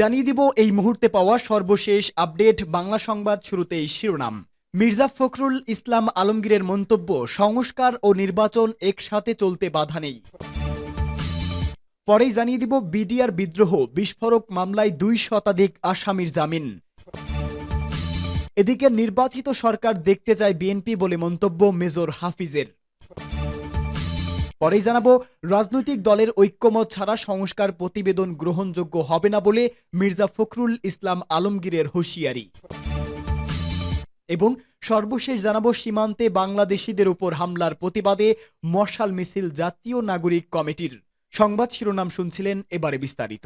জানিয়ে দিব এই মুহূর্তে পাওয়া সর্বশেষ আপডেট বাংলা সংবাদ। শুরুতেই শিরোনাম। মির্জা ফখরুল ইসলাম আলমগীরের মন্তব্য, সংস্কার ও নির্বাচন একসাথে চলতে বাধা নেই। পরেই জানিয়ে দিব বিডিআর বিদ্রোহ, বিস্ফোরক মামলায় 2 শতাধিক আসামির জামিন। এদিকে নির্বাচিত সরকার দেখতে চায় বিএনপি বলে মন্তব্য মেজর হাফিজের। পরেই জানাবো রাজনৈতিক দলের ঐক্যমত ছাড়া সংস্কার প্রতিবেদন গ্রহণযোগ্য হবে না বলে মির্জা ফখরুল ইসলাম আলমগীরের হুঁশিয়ারি। এবং সর্বশেষ জানাবো সীমান্তে বাংলাদেশিদের উপর হামলার প্রতিবাদে মশাল মিছিল জাতীয় নাগরিক কমিটির। সংবাদ শিরোনাম শুনছিলেন, এবারে বিস্তারিত।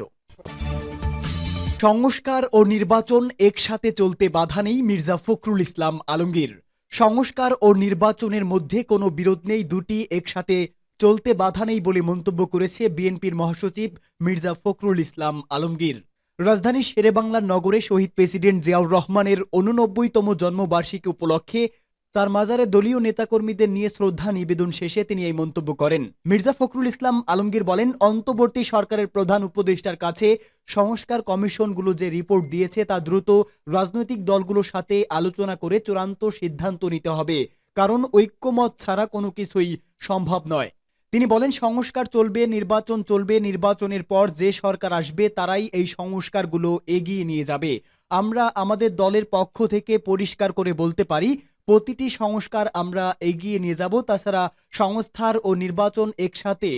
সংস্কার ও নির্বাচন একসাথে চলতে বাধা নেই মির্জা ফখরুল ইসলাম আলমগীর। সংস্কার ও নির্বাচনের মধ্যে কোনো বিরোধ নেই, দুটি একসাথে চলতে বাধা নেই বলে মন্তব্য করেছে বিএনপির মহাসচিব মির্জা ফখরুল ইসলাম আলমগীর। রাজধানীর শেরেবাংলা নগরে শহীদ প্রেসিডেন্ট জিয়াউর রহমানের 89তম জন্মবার্ষিকী উপলক্ষে তার মাজারে দলীয় নেতাকর্মীদের নিয়ে শ্রদ্ধা নিবেদন শেষে তিনি এই মন্তব্য করেন। মির্জা ফখরুল ইসলাম আলমগীর বলেন, অন্তর্বর্তী সরকারের প্রধান উপদেষ্টার কাছে সংস্কার কমিশনগুলো যে রিপোর্ট দিয়েছে তা দ্রুত রাজনৈতিক দলগুলোর সাথে আলোচনা করে চূড়ান্ত সিদ্ধান্ত নিতে হবে, কারণ ঐক্যমত ছাড়া কোনো কিছুই সম্ভব নয়। তিনি বলেন, সংস্কার চলবে, নির্বাচন চলবে, নির্বাচনের পর যে সরকার আসবে তারাই এই সংস্কারগুলো এগিয়ে নিয়ে যাবে। আমরা আমাদের দলের পক্ষ থেকে পরিষ্কার করে বলতে পারি, প্রতিটি সংস্কার আমরা এগিয়ে নিয়ে যাব। তাছাড়া সংস্কার ও নির্বাচন একসাথে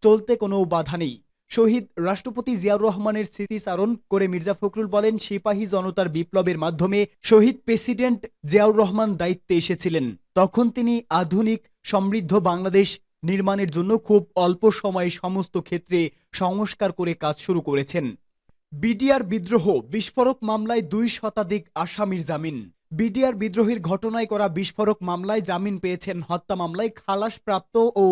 চলতে কোনো বাধা নেই। শহীদ রাষ্ট্রপতি জিয়াউর রহমানের স্মৃতিচারণ করে মির্জা ফখরুল বলেন, সিপাহী জনতার বিপ্লবের মাধ্যমে শহীদ প্রেসিডেন্ট জিয়াউর রহমান দায়িত্বে এসেছিলেন। তখন তিনি আধুনিক সমৃদ্ধ বাংলাদেশ নির্মাণের জন্য খুব অল্প সময়ে সমস্ত ক্ষেত্রে সংস্কার করে কাজ শুরু করেছেন। বিডিআর বিদ্রোহ, বিস্ফোরক মামলায় 2 শতাধিক আসামির জামিন। বিডিআর বিদ্রোহের ঘটনায় করা বিস্ফোরক মামলায় জামিন পেয়েছেন হত্যা মামলায় খালাসপ্রাপ্ত ও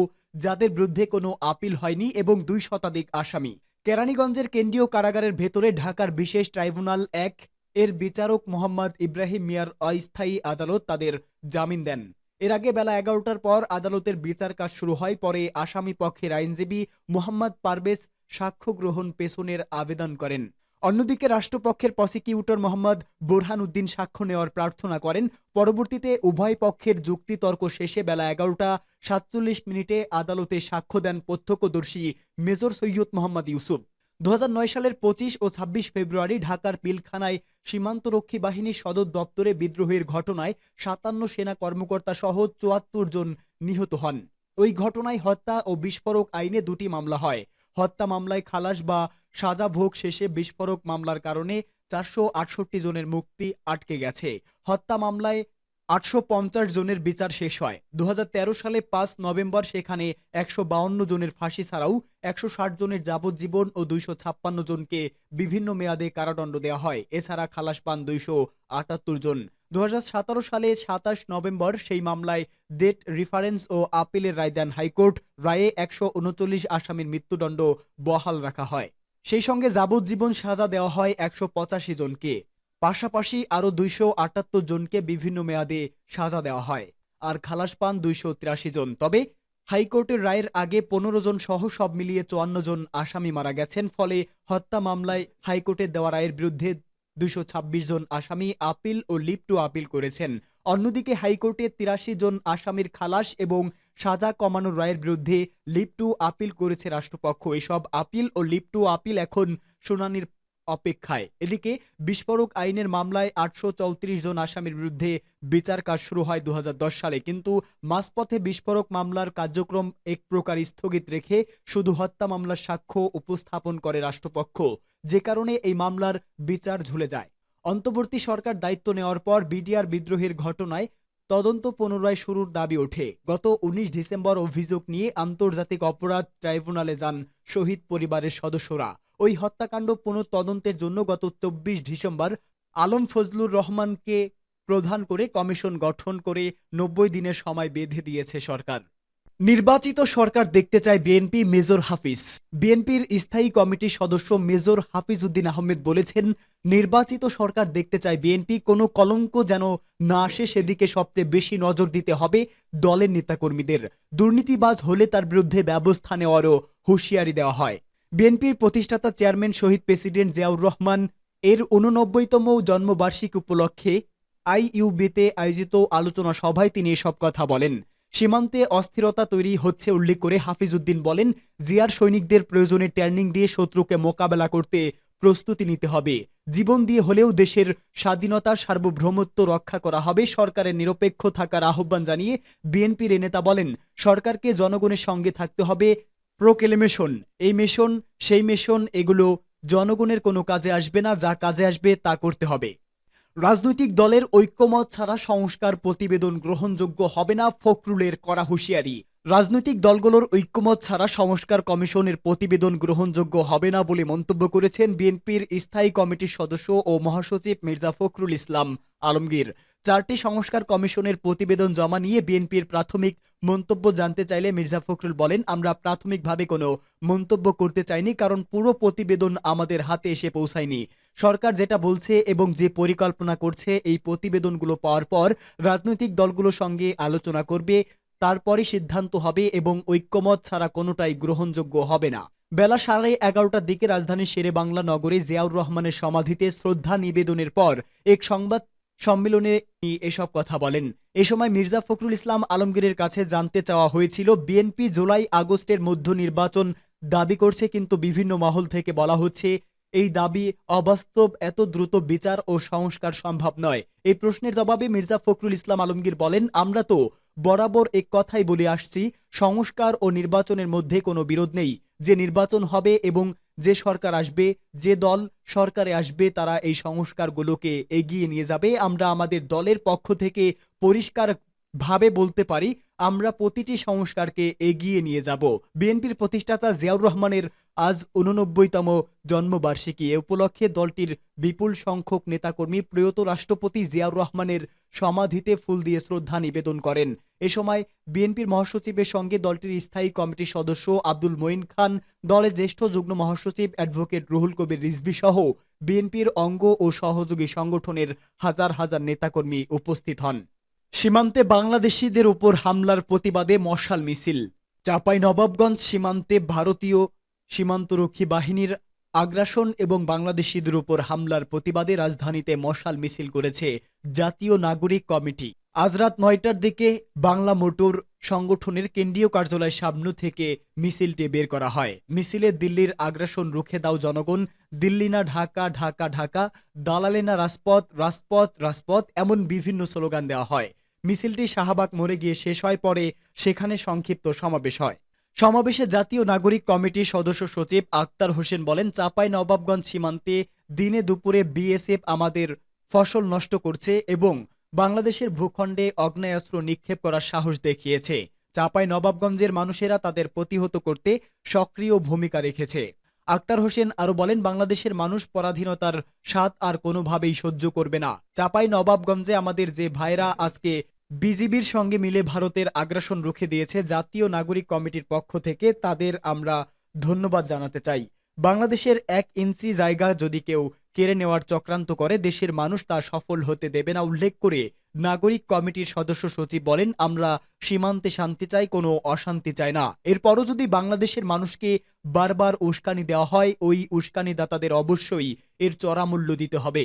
যাদের বিরুদ্ধে কোনো আপিল হয়নি এবং 2 শতাধিক আসামি। কেরানীগঞ্জের কেন্দ্রীয় কারাগারের ভেতরে ঢাকার বিশেষ ট্রাইব্যুনাল 1 এর বিচারক মোহাম্মদ ইব্রাহিম মিয়ার অস্থায়ী আদালত তাদের জামিন দেন। এর আগে বেলা 11টার পর আদালতের বিচার কাজ শুরু হয়। পরে আসামি পক্ষের আইনজীবী মোহাম্মদ পারভেজ সাক্ষ্য গ্রহণ পেছনের আবেদন করেন। অন্যদিকে রাষ্ট্রপক্ষের প্রসিকিউটর মোহাম্মদ বোরহান উদ্দিন সাক্ষ্য নেওয়ার প্রার্থনা করেন। পরবর্তীতে উভয় পক্ষের যুক্তিতর্ক শেষে বেলা 11টা 47 আদালতে সাক্ষ্য দেন প্রত্যক্ষদর্শী মেজর সৈয়দ মোহাম্মদ ইউসুফ। 2009 সালের 25 ও 26 ফেব্রুয়ারি ঢাকার পিলখানায় সীমান্তরক্ষী বাহিনীর সদর দপ্তরে বিদ্রোহের ঘটনায় 57 সেনা কর্মকর্তা সহ 74 জন নিহত হন। ওই ঘটনায় হত্যা ও বিস্ফোরক আইনে 2টি মামলা হয়। হত্যা মামলায় খালাস বা সাজা ভোগ শেষে বিস্ফোরক মামলার কারণে 468 জনের মুক্তি আটকে গেছে। হত্যা মামলায় 850 জনের বিচার শেষ হয়। 2013 সালে 5 নভেম্বর সেখানে 152 জনের ফাঁসি ছাড়াও 160 জনের যাবজ্জীবন ও 256 জনকে বিভিন্ন মেয়াদে কারাদণ্ড দেওয়া হয়। এছাড়া খালাস পান 278 জন। 2017 সালে 27 নভেম্বর সেই মামলায় ডেট রিফারেন্স ও আপিলের রায় দেন হাইকোর্ট। রায়ে 139 আসামির মৃত্যুদণ্ড বহাল রাখা হয়। সেই সঙ্গে যাবজ্জীবন সাজা দেওয়া হয় 185 জনকে। পাশাপাশি আরও 278 জনকে বিভিন্ন মেয়াদে সাজা দেওয়া হয়, আর খালাস পান 283 জন। তবে হাইকোর্টের রায়ের আগে 15 জন সহ সব মিলিয়ে 54 জন আসামি মারা গেছেন। ফলে হত্যা মামলায় হাইকোর্টের দেওয়া রায়ের বিরুদ্ধে 226 জন আসামি আপিল ও লিভ টু আপিল করেছেন। অন্যদিকে হাইকোর্টে 83 জন আসামির খালাস এবং সাজা কমানোর রায়ের বিরুদ্ধে লিভ টু আপিল করেছে রাষ্ট্রপক্ষ। এসব আপিল ও লিভ টু আপিল এখন শুনানির অপেক্ষায়। এদিকে বিস্ফোরক আইনের মামলায় 834 জন আসামির বিরুদ্ধে বিচার কাজ শুরু হয় 2010 সালে, কিন্তু মাঝপথে বিস্ফোরক মামলার কার্যক্রম এক প্রকার স্থগিত রেখে শুধু হত্যা মামলার সাক্ষ্য উপস্থাপন করে রাষ্ট্রপক্ষ, যে কারণে এই মামলার বিচার ঝুলে যায়। অন্তর্বর্তী সরকার দায়িত্ব নেওয়ার পর বিডিআর বিদ্রোহের ঘটনায় তদন্ত পুনরায় শুরুর দাবি ওঠে। গত 19 ডিসেম্বর অভিযোগ নিয়ে আন্তর্জাতিক অপরাধ ট্রাইব্যুনালে যান শহীদ পরিবারের সদস্যরা। ওই হত্যাকাণ্ড পুনঃতদন্তের জন্য গত 24 ডিসেম্বর আলম ফজলুর রহমানকে প্রধান করে কমিশন গঠন করে 90 দিনের সময় বেঁধে দিয়েছে সরকার। নির্বাচিত সরকার দেখতে চায় বিএনপি, মেজর হাফিজ। বিএনপির স্থায়ী কমিটির সদস্য মেজর হাফিজ উদ্দিন আহমেদ বলেছেন, নির্বাচিত সরকার দেখতে চায় বিএনপি, কোনো কলঙ্ক যেন না আসে সেদিকে সবচেয়ে বেশি নজর দিতে হবে দলের নেতাকর্মীদের। দুর্নীতিবাজ হলে তার বিরুদ্ধে ব্যবস্থা নেওয়ারও হুঁশিয়ারি দেওয়া হয়। বিএনপির প্রতিষ্ঠাতা চেয়ারম্যান শহীদ প্রেসিডেন্ট জিয়াউর রহমান এর ৮৯তম জন্মবার্ষিকী উপলক্ষে আইইউবিতে আয়োজিত আলোচনা সভায় তিনি এসব কথা বলেন। সীমান্তে অস্থিরতা তৈরি হচ্ছে উল্লেখ করে হাফিজউদ্দিন বলেন, জিয়ার সৈনিকদের প্রয়োজনে ট্রেনিং দিয়ে শত্রুকে মোকাবেলা করতে প্রস্তুতি নিতে হবে। জীবন দিয়ে হলেও দেশের স্বাধীনতা সার্বভৌমত্ব রক্ষা করা হবে। সরকারের নিরপেক্ষ থাকার আহ্বান জানিয়ে বিএনপির এ নেতা বলেন, সরকারকে জনগণের সঙ্গে থাকতে হবে। প্রোক্লেমেশন, এই মিশন সেই মিশন, এগুলো জনগণের কোনো কাজে আসবে না। যা কাজে আসবে তা করতে হবে। রাজনৈতিক দলের ঐক্যমত ছাড়া সংস্কার প্রতিবেদন গ্রহণযোগ্য হবে না, ফখরুলের কড়া হুঁশিয়ারি। রাজনৈতিক দলগুলোর ঐক্যমত ছাড়া সংস্কার কমিশনের প্রতিবেদন গ্রহণযোগ্য হবে না বলে মন্তব্য করেছেন বিএনপির স্থায়ী কমিটির সদস্য ও মহাসচিব মির্জা ফখরুল ইসলাম আলমগীর। 4টি সংস্কার কমিশনের প্রতিবেদন জমা নিয়ে বিএনপির প্রাথমিক মন্তব্য জানতে চাইলে মির্জা ফখরুল বলেন, আমরা প্রাথমিকভাবে কোনো মন্তব্য করতে চাইনি, কারণ পুরো প্রতিবেদন আমাদের হাতে এসে পৌঁছায়নি। সরকার যেটা বলছে এবং যে পরিকল্পনা করছে, এই প্রতিবেদনগুলো পাওয়ার পর রাজনৈতিক দলগুলোর সঙ্গে আলোচনা করবে, তারপরই সিদ্ধান্ত হবে এবং ঐক্যমত ছাড়া কোনোটাই গ্রহণযোগ্য হবে না। বেলা 11:30টার দিকে রাজধানীর শেরেবাংলা নগরে জিয়াউর রহমানের সমাধিতে শ্রদ্ধা নিবেদনের পর এক সংবাদ সম্মেলনে তিনি এসব কথা বলেন। এ সময় মির্জা ফখরুল ইসলাম আলমগীরের কাছে জানতে চাওয়া হয়েছিল, বিএনপি জুলাই আগস্টের মধ্য নির্বাচন দাবি করছে, কিন্তু বিভিন্ন মহল থেকে বলা হচ্ছে এই দাবি অবাস্তব, এত দ্রুত বিচার ও সংস্কার সম্ভব নয়। এই প্রশ্নের জবাবে মির্জা ফখরুল ইসলাম আলমগীর বলেন, আমরা তো বরাবর এক কথাই বলে আসছি, সংস্কার ও নির্বাচনের মধ্যে কোনো বিরোধ নেই। যে নির্বাচন হবে এবং যে সরকার আসবে, যে দল সরকারে আসবে, তারা এই সংস্কারগুলোকে এগিয়ে নিয়ে যাবে। আমরা আমাদের দলের পক্ষ থেকে পরিষ্কার ভাবে বলতে পারি, আমরা প্রতিটি সংস্কারকে এগিয়ে নিয়ে যাব। বিএনপির প্রতিষ্ঠাতা জিয়াউর রহমানের আজ ৮৯তম জন্মবার্ষিকী। এ উপলক্ষে দলটির বিপুল সংখ্যক নেতাকর্মী প্রয়াত রাষ্ট্রপতি জিয়াউর রহমানের সমাধিতে ফুল দিয়ে শ্রদ্ধা নিবেদন করেন। এ সময় বিএনপির মহাসচিবের সঙ্গে দলটির স্থায়ী কমিটির সদস্য আব্দুল মঈন খান, দলের জ্যেষ্ঠ যুগ্ম মহাসচিব অ্যাডভোকেট রুহুল কবির রিজভী সহ বিএনপির অঙ্গ ও সহযোগী সংগঠনের হাজার হাজার নেতাকর্মী উপস্থিত হন। সীমান্তে বাংলাদেশিদের উপর হামলার প্রতিবাদে মশাল মিছিল। চাঁপাইনবাবগঞ্জ সীমান্তে ভারতীয় সীমান্তরক্ষী বাহিনীর আগ্রাসন এবং বাংলাদেশিদের উপর হামলার প্রতিবাদে রাজধানীতে মশাল মিছিল করেছে জাতীয় নাগরিক কমিটি। আজ রাত 9টার দিকে বাংলা মোটর সংগঠনের কেন্দ্রীয় কার্যালয়ের সামনে থেকে মিছিলটি বের করা হয়। মিছিলে দিল্লির আগ্রাসন রুখে দাও জনগণ, দিল্লি না ঢাকা, ঢাকা ঢাকা, দালালে না রাজপথ, রাজপথ রাজপথ, এমন বিভিন্ন স্লোগান দেওয়া হয়। মিছিলটি শাহবাগ মোড়ে গিয়ে শেষ হয়, পরে সেখানে সংক্ষিপ্ত সমাবেশ হয়। সমাবেশে জাতীয় নাগরিক কমিটির সদস্য সচিব আক্তার হোসেন বলেন, চাঁপাইনবাবগঞ্জ সীমান্তে দিনে দুপুরে বিএসএফ আমাদের ফসল নষ্ট করছে এবং বাংলাদেশের ভূখণ্ডে আগ্নেয়াস্ত্র নিক্ষেপ করার সাহস দেখিয়েছে। চাঁপাইনবাবগঞ্জের মানুষেরা তাদের প্রতিহত করতে সক্রিয় ভূমিকা রেখেছে। আক্তার হোসেন আরো বলেন, বাংলাদেশের মানুষ পরাধীনতার স্বাদ আর কোনোভাবেই সহ্য করবে না। চাঁপাইনবাবগঞ্জে আমাদের যে ভাইরা আজকে বিজিবির সঙ্গে মিলে ভারতের আগ্রাসন রুখে দিয়েছে, জাতীয় নাগরিক কমিটির পক্ষ থেকে তাদের আমরা ধন্যবাদ জানাতে চাই। বাংলাদেশের 1 ইঞ্চি জায়গা যদি কেউ কেড়ে নেওয়ার চক্রান্ত করে, দেশের মানুষ তা সফল হতে দেবে না। উল্লেখ করে নাগরিক কমিটির সদস্য সচিব বলেন, আমরা সীমান্তে শান্তি চাই, কোনো অশান্তি চাই না। এরপরও যদি বাংলাদেশের মানুষকে বারবার উস্কানি দেওয়া হয়, ওই উস্কানিদাতাদের অবশ্যই এর চড়া মূল্য দিতে হবে।